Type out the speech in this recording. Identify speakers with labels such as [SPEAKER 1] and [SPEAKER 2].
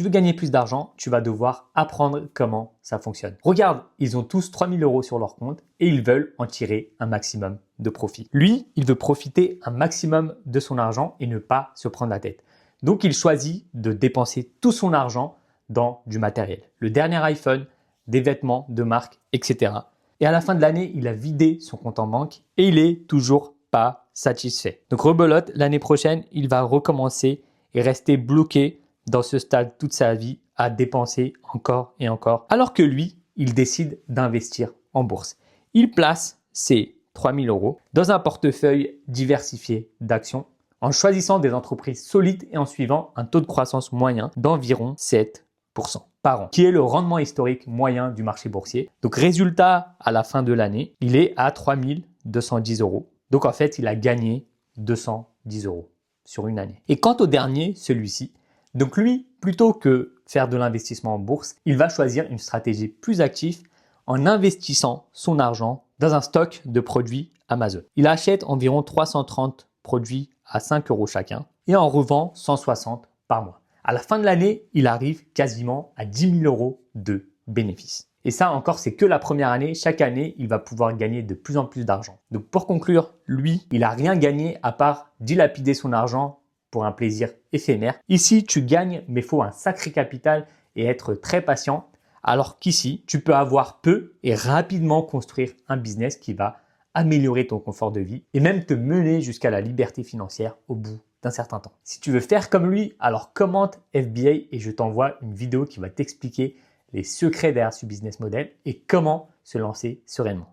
[SPEAKER 1] Tu veux gagner plus d'argent, tu vas devoir apprendre comment ça fonctionne. Regarde, ils ont tous 3 000 € sur leur compte et ils veulent en tirer un maximum de profit. Lui, il veut profiter un maximum de son argent et ne pas se prendre la tête. Donc, il choisit de dépenser tout son argent dans du matériel. Le dernier iPhone, des vêtements de marque, etc. Et à la fin de l'année, il a vidé son compte en banque et il est toujours pas satisfait. Donc, rebelote, l'année prochaine, il va recommencer et rester bloqué dans ce stade toute sa vie à dépenser encore et encore. Alors que lui, il décide d'investir en bourse. Il place ses 3 000 € dans un portefeuille diversifié d'actions en choisissant des entreprises solides et en suivant un taux de croissance moyen d'environ 7% par an, qui est le rendement historique moyen du marché boursier. Donc, résultat à la fin de l'année, il est à 3 210 €. Donc, en fait, il a gagné 210 € sur une année. Et quant au dernier, celui-ci, donc lui, plutôt que faire de l'investissement en bourse, il va choisir une stratégie plus active en investissant son argent dans un stock de produits Amazon. Il achète environ 330 produits à 5 € chacun et en revend 160 par mois. À la fin de l'année, il arrive quasiment à 10 000 € de bénéfices. Et ça encore, c'est que la première année. Chaque année, il va pouvoir gagner de plus en plus d'argent. Donc pour conclure, lui, il n'a rien gagné à part dilapider son argent pour un plaisir éphémère. Ici, tu gagnes, mais il faut un sacré capital et être très patient. Alors qu'ici, tu peux avoir peu et rapidement construire un business qui va améliorer ton confort de vie et même te mener jusqu'à la liberté financière au bout d'un certain temps. Si tu veux faire comme lui, alors commente FBA et je t'envoie une vidéo qui va t'expliquer les secrets derrière ce business model et comment se lancer sereinement.